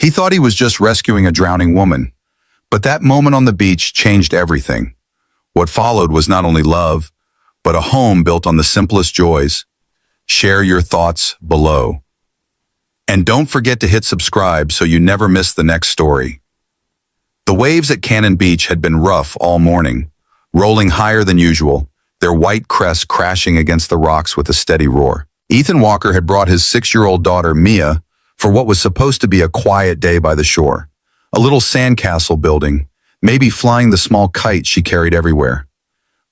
He thought he was just rescuing a drowning woman. But that moment on the beach changed everything. What followed was not only love, but a home built on the simplest joys. Share your thoughts below. And don't forget to hit subscribe so you never miss the next story. The waves at Cannon Beach had been rough all morning, rolling higher than usual, their white crests crashing against the rocks with a steady roar. Ethan Walker had brought his 6-year-old daughter, Mia, for what was supposed to be a quiet day by the shore. A little sandcastle building, maybe flying the small kite she carried everywhere.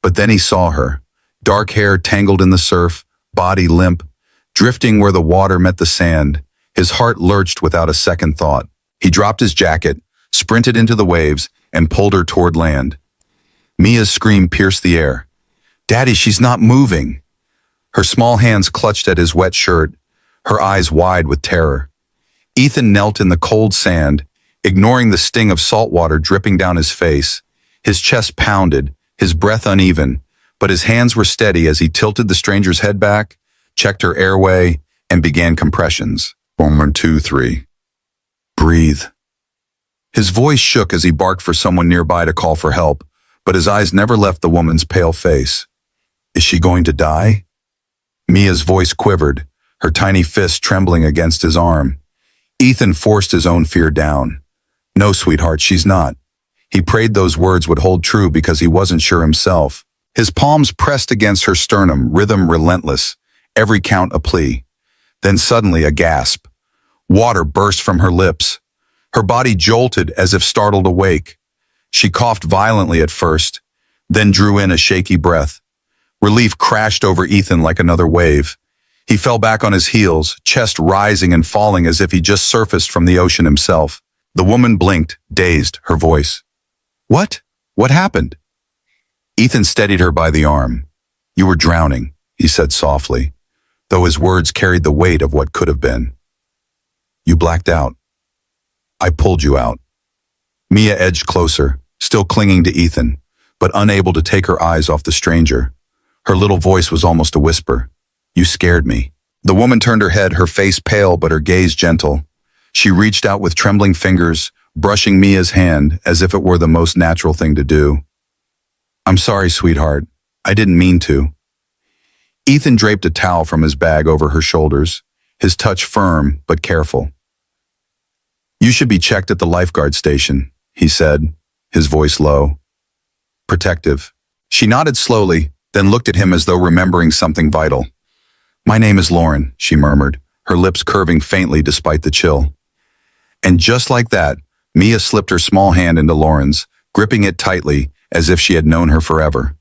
But then he saw her, dark hair tangled in the surf, body limp, drifting where the water met the sand. His heart lurched without a second thought. He dropped his jacket, sprinted into the waves, and pulled her toward land. Mia's scream pierced the air. "Daddy, she's not moving." Her small hands clutched at his wet shirt, her eyes wide with terror. Ethan knelt in the cold sand, ignoring the sting of salt water dripping down his face. His chest pounded, his breath uneven, but his hands were steady as he tilted the stranger's head back, checked her airway, and began compressions. 1, 2, 3. Breathe. His voice shook as he barked for someone nearby to call for help, but his eyes never left the woman's pale face. Is she going to die? Mia's voice quivered, her tiny fist trembling against his arm. Ethan forced his own fear down. No, sweetheart, she's not. He prayed those words would hold true because he wasn't sure himself. His palms pressed against her sternum, rhythm relentless, every count a plea. Then suddenly a gasp. Water burst from her lips. Her body jolted as if startled awake. She coughed violently at first, then drew in a shaky breath. Relief crashed over Ethan like another wave. He fell back on his heels, chest rising and falling as if he just surfaced from the ocean himself. The woman blinked, dazed, her voice. What? What happened? Ethan steadied her by the arm. You were drowning, he said softly, though his words carried the weight of what could have been. You blacked out. I pulled you out. Mia edged closer, still clinging to Ethan, but unable to take her eyes off the stranger. Her little voice was almost a whisper. You scared me. The woman turned her head, her face pale but her gaze gentle. She reached out with trembling fingers, brushing Mia's hand as if it were the most natural thing to do. I'm sorry, sweetheart. I didn't mean to. Ethan draped a towel from his bag over her shoulders, his touch firm but careful. You should be checked at the lifeguard station, he said, his voice low. Protective. She nodded slowly, then looked at him as though remembering something vital. My name is Lauren, she murmured, her lips curving faintly despite the chill. And just like that, Mia slipped her small hand into Lauren's, gripping it tightly as if she had known her forever.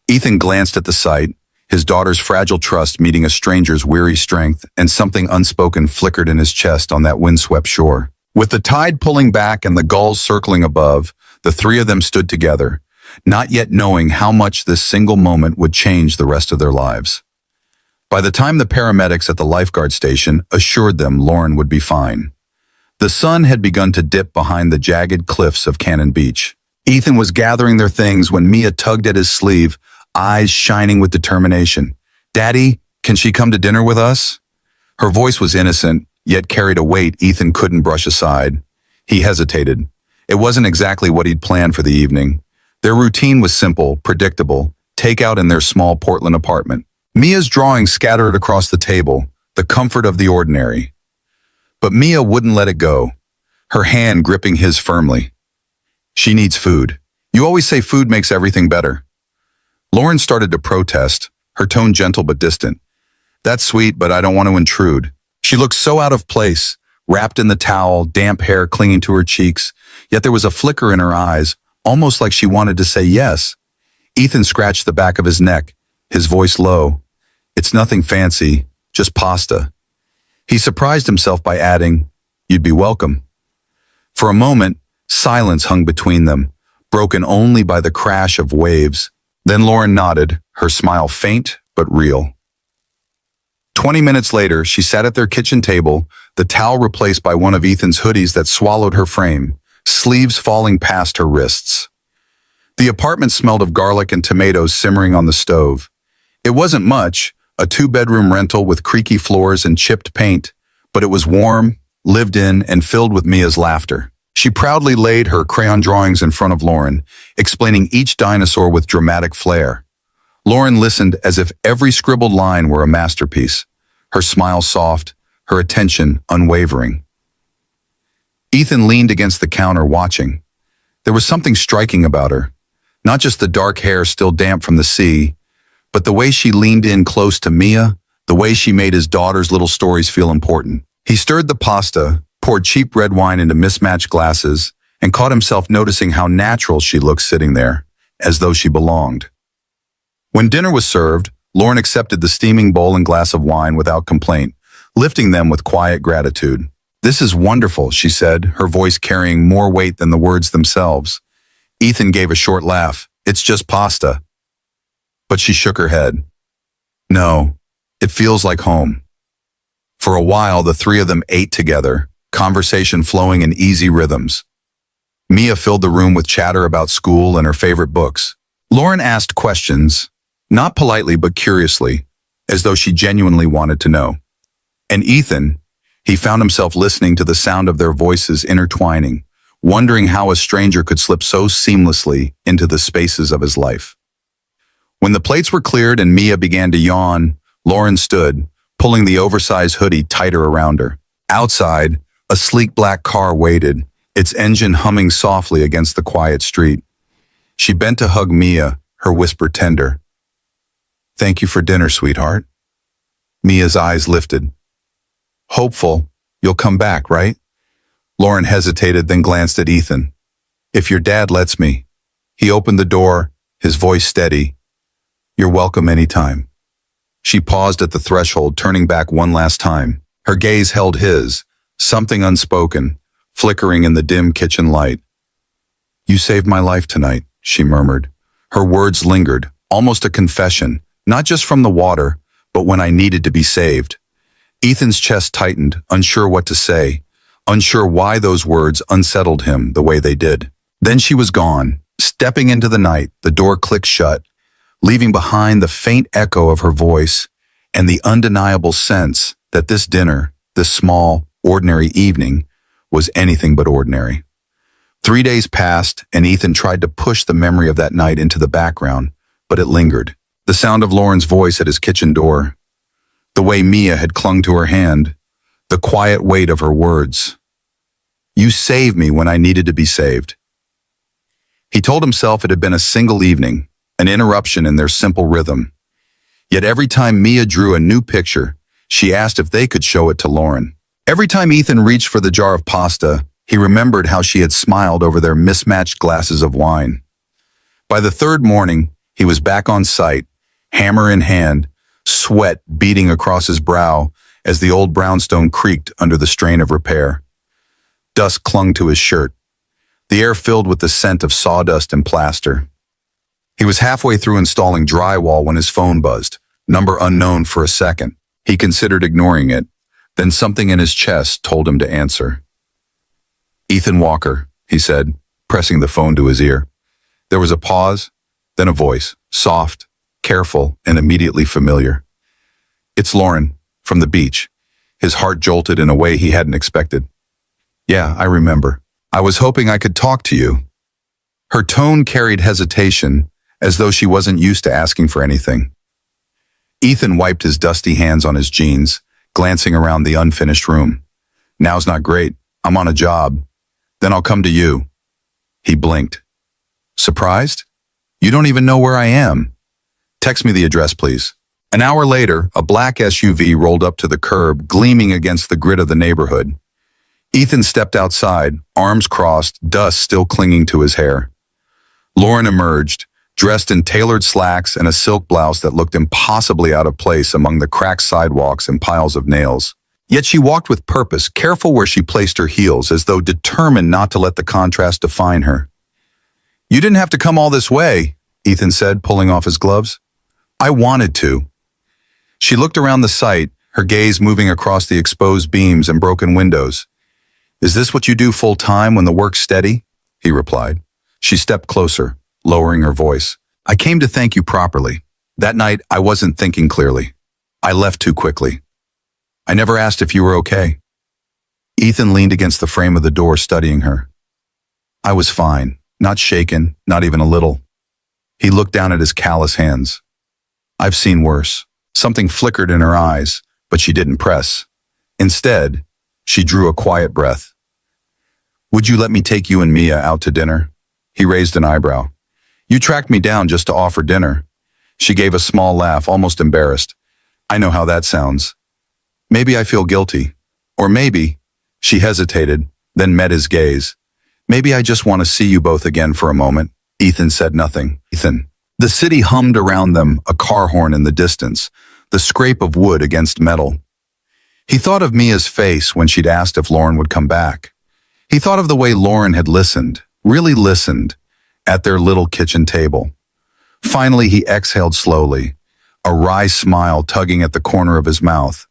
Ethan glanced at the sight, his daughter's fragile trust meeting a stranger's weary strength, and something unspoken flickered in his chest on that windswept shore. With the tide pulling back and the gulls circling above, the three of them stood together, not yet knowing how much this single moment would change the rest of their lives. By the time the paramedics at the lifeguard station assured them Lauren would be fine, the sun had begun to dip behind the jagged cliffs of Cannon Beach. Ethan was gathering their things when Mia tugged at his sleeve, eyes shining with determination. Daddy, can she come to dinner with us? Her voice was innocent, yet carried a weight Ethan couldn't brush aside. He hesitated. It wasn't exactly what he'd planned for the evening. Their routine was simple, predictable, takeout in their small Portland apartment. Mia's drawings scattered across the table, the comfort of the ordinary. But Mia wouldn't let it go, her hand gripping his firmly. She needs food. You always say food makes everything better. Lauren started to protest, her tone gentle but distant. That's sweet, but I don't want to intrude. She looked so out of place, wrapped in the towel, damp hair clinging to her cheeks, yet there was a flicker in her eyes, almost like she wanted to say yes. Ethan scratched the back of his neck, his voice low. It's nothing fancy, just pasta. He surprised himself by adding, You'd be welcome. For a moment, silence hung between them, broken only by the crash of waves. Then Lauren nodded, her smile faint but real. 20 minutes later, she sat at their kitchen table, the towel replaced by one of Ethan's hoodies that swallowed her frame, sleeves falling past her wrists. The apartment smelled of garlic and tomatoes simmering on the stove. It wasn't much, a 2-bedroom rental with creaky floors and chipped paint, but it was warm, lived in, and filled with Mia's laughter. She proudly laid her crayon drawings in front of Lauren, explaining each dinosaur with dramatic flair. Lauren listened as if every scribbled line were a masterpiece, her smile soft, her attention unwavering. Ethan leaned against the counter watching. There was something striking about her, not just the dark hair still damp from the sea, but the way she leaned in close to Mia, the way she made his daughter's little stories feel important. He stirred the pasta, poured cheap red wine into mismatched glasses, and caught himself noticing how natural she looked sitting there, as though she belonged. When dinner was served, Lauren accepted the steaming bowl and glass of wine without complaint, lifting them with quiet gratitude. "This is wonderful," she said, her voice carrying more weight than the words themselves. Ethan gave a short laugh. "It's just pasta." But she shook her head. "No, it feels like home." For a while, the three of them ate together, conversation flowing in easy rhythms. Mia filled the room with chatter about school and her favorite books. Lauren asked questions, not politely but curiously, as though she genuinely wanted to know. And Ethan, he found himself listening to the sound of their voices intertwining, wondering how a stranger could slip so seamlessly into the spaces of his life. When the plates were cleared and Mia began to yawn, Lauren stood, pulling the oversized hoodie tighter around her. Outside, a sleek black car waited, its engine humming softly against the quiet street. She bent to hug Mia, her whisper tender. "Thank you for dinner, sweetheart." Mia's eyes lifted. "Hopeful, you'll come back, right?" Lauren hesitated, then glanced at Ethan. "If your dad lets me." He opened the door, his voice steady. "You're welcome anytime." She paused at the threshold, turning back one last time. Her gaze held his, something unspoken, flickering in the dim kitchen light. "You saved my life tonight," she murmured. Her words lingered, almost a confession, not just from the water, but when I needed to be saved. Ethan's chest tightened, unsure what to say, unsure why those words unsettled him the way they did. Then she was gone. Stepping into the night, the door clicked shut, leaving behind the faint echo of her voice and the undeniable sense that this dinner, this small, ordinary evening, was anything but ordinary. 3 days passed, and Ethan tried to push the memory of that night into the background, but it lingered. The sound of Lauren's voice at his kitchen door, the way Mia had clung to her hand, the quiet weight of her words. "You saved me when I needed to be saved." He told himself it had been a single evening, an interruption in their simple rhythm. Yet every time Mia drew a new picture, she asked if they could show it to Lauren. Every time Ethan reached for the jar of pasta, he remembered how she had smiled over their mismatched glasses of wine. By the third morning, he was back on site, hammer in hand, sweat beading across his brow as the old brownstone creaked under the strain of repair. Dust clung to his shirt, the air filled with the scent of sawdust and plaster. He was halfway through installing drywall when his phone buzzed, number unknown for a second. He considered ignoring it, then something in his chest told him to answer. "Ethan Walker," he said, pressing the phone to his ear. There was a pause, then a voice, soft, careful, and immediately familiar. "It's Lauren, from the beach." His heart jolted in a way he hadn't expected. "Yeah, I remember. I was hoping I could talk to you." Her tone carried hesitation, as though she wasn't used to asking for anything. Ethan wiped his dusty hands on his jeans, glancing around the unfinished room. "Now's not great. I'm on a job. Then I'll come to you." He blinked. "Surprised? You don't even know where I am. Text me the address, please." An hour later, a black SUV rolled up to the curb, gleaming against the grid of the neighborhood. Ethan stepped outside, arms crossed, dust still clinging to his hair. Lauren emerged, dressed in tailored slacks and a silk blouse that looked impossibly out of place among the cracked sidewalks and piles of nails. Yet she walked with purpose, careful where she placed her heels, as though determined not to let the contrast define her. "You didn't have to come all this way," Ethan said, pulling off his gloves. "I wanted to." She looked around the site, her gaze moving across the exposed beams and broken windows. "Is this what you do full-time when the work's steady?" he replied. She stepped closer, lowering her voice. "I came to thank you properly. That night, I wasn't thinking clearly. I left too quickly. I never asked if you were okay." Ethan leaned against the frame of the door, studying her. I was fine, not shaken, not even a little. He looked down at his callous hands. I've seen worse. Something flickered in her eyes, but she didn't press. Instead, she drew a quiet breath. Would you let me take you and Mia out to dinner? He raised an eyebrow. You tracked me down just to offer dinner. She gave a small laugh, almost embarrassed. I know how that sounds. Maybe I feel guilty. Or maybe, she hesitated, then met his gaze. Maybe I just want to see you both again for a moment. Ethan said nothing. Ethan. The city hummed around them, a car horn in the distance, the scrape of wood against metal. He thought of Mia's face when she'd asked if Lauren would come back. He thought of the way Lauren had listened, really listened, at their little kitchen table. Finally, he exhaled slowly, a wry smile tugging at the corner of his mouth.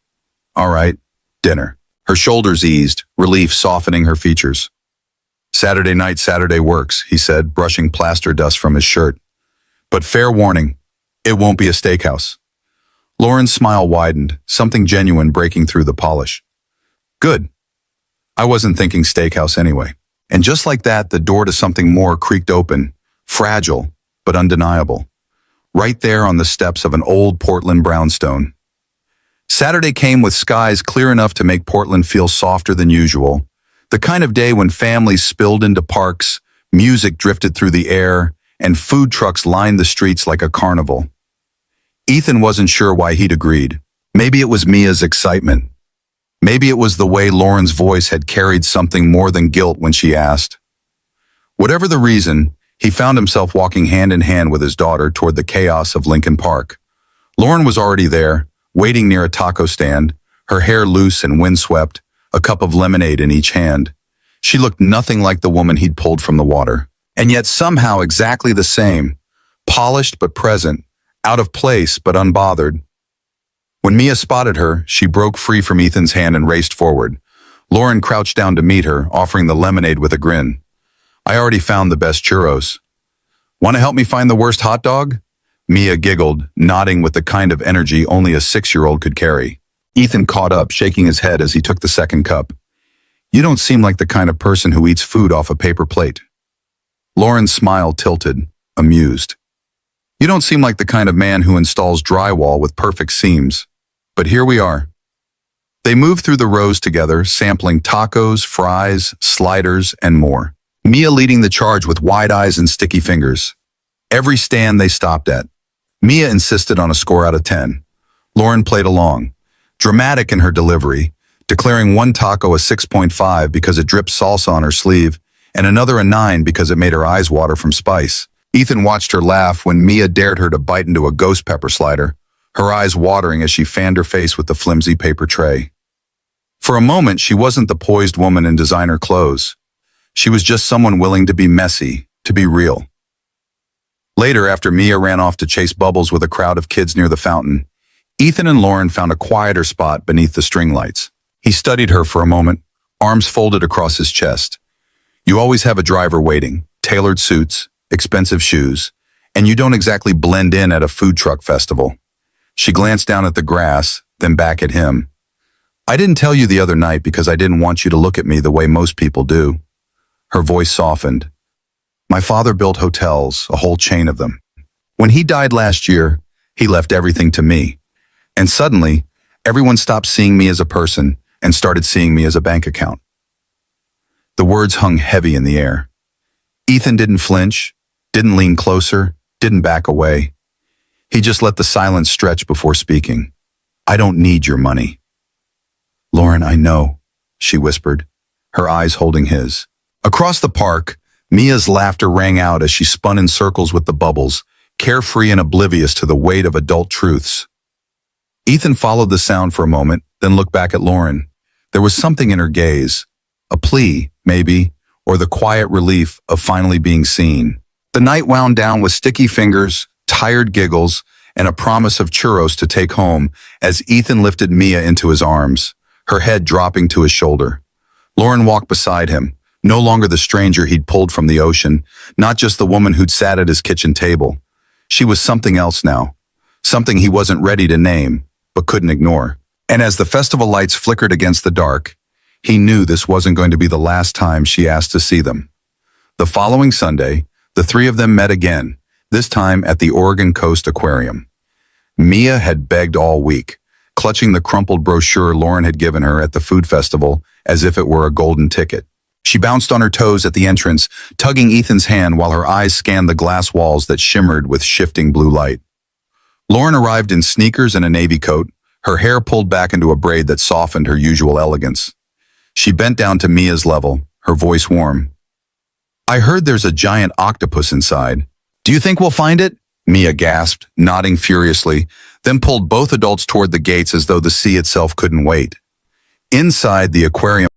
All right, dinner. Her shoulders eased, relief softening her features. Saturday night, Saturday works, he said, brushing plaster dust from his shirt. But fair warning, it won't be a steakhouse. Lauren's smile widened, something genuine breaking through the polish. Good. I wasn't thinking steakhouse anyway. And just like that, the door to something more creaked open, fragile, but undeniable. Right there on the steps of an old Portland brownstone. Saturday came with skies clear enough to make Portland feel softer than usual. The kind of day when families spilled into parks, music drifted through the air, and food trucks lined the streets like a carnival. Ethan wasn't sure why he'd agreed. Maybe it was Mia's excitement. Maybe it was the way Lauren's voice had carried something more than guilt when she asked. Whatever the reason, he found himself walking hand in hand with his daughter toward the chaos of Lincoln Park. Lauren was already there, waiting near a taco stand, her hair loose and windswept, a cup of lemonade in each hand. She looked nothing like the woman he'd pulled from the water, and yet somehow exactly the same, polished but present, out of place but unbothered. When Mia spotted her, she broke free from Ethan's hand and raced forward. Lauren crouched down to meet her, offering the lemonade with a grin. I already found the best churros. Want to help me find the worst hot dog? Mia giggled, nodding with the kind of energy only a 6-year-old could carry. Ethan caught up, shaking his head as he took the second cup. You don't seem like the kind of person who eats food off a paper plate. Lauren's smile tilted, amused. You don't seem like the kind of man who installs drywall with perfect seams. But here we are. They moved through the rows together, sampling tacos, fries, sliders, and more. Mia leading the charge with wide eyes and sticky fingers. Every stand they stopped at. Mia insisted on a score out of 10. Lauren played along, dramatic in her delivery, declaring one taco a 6.5 because it dripped salsa on her sleeve, and another a 9 because it made her eyes water from spice. Ethan watched her laugh when Mia dared her to bite into a ghost pepper slider, her eyes watering as she fanned her face with the flimsy paper tray. For a moment, she wasn't the poised woman in designer clothes. She was just someone willing to be messy, to be real. Later, after Mia ran off to chase bubbles with a crowd of kids near the fountain, Ethan and Lauren found a quieter spot beneath the string lights. He studied her for a moment, arms folded across his chest. You always have a driver waiting, tailored suits, expensive shoes, and you don't exactly blend in at a food truck festival. She glanced down at the grass, then back at him. I didn't tell you the other night because I didn't want you to look at me the way most people do. Her voice softened. My father built hotels, a whole chain of them. When he died last year, he left everything to me. And suddenly, everyone stopped seeing me as a person and started seeing me as a bank account. The words hung heavy in the air. Ethan didn't flinch, didn't lean closer, didn't back away. He just let the silence stretch before speaking. I don't need your money. Lauren, I know, she whispered, her eyes holding his. Across the park, Mia's laughter rang out as she spun in circles with the bubbles, carefree and oblivious to the weight of adult truths. Ethan followed the sound for a moment, then looked back at Lauren. There was something in her gaze, a plea, maybe, or the quiet relief of finally being seen. The night wound down with sticky fingers, tired giggles, and a promise of churros to take home as Ethan lifted Mia into his arms, her head dropping to his shoulder. Lauren walked beside him, no longer the stranger he'd pulled from the ocean, not just the woman who'd sat at his kitchen table. She was something else now, something he wasn't ready to name, but couldn't ignore. And as the festival lights flickered against the dark, He knew this wasn't going to be the last time she asked to see them. The following Sunday, the three of them met again, this time at the Oregon Coast Aquarium. Mia had begged all week, clutching the crumpled brochure Lauren had given her at the food festival as if it were a golden ticket. She bounced on her toes at the entrance, tugging Ethan's hand while her eyes scanned the glass walls that shimmered with shifting blue light. Lauren arrived in sneakers and a navy coat, her hair pulled back into a braid that softened her usual elegance. She bent down to Mia's level, her voice warm. "I heard there's a giant octopus inside. Do you think we'll find it?" Mia gasped, nodding furiously, then pulled both adults toward the gates as though the sea itself couldn't wait. Inside the aquarium,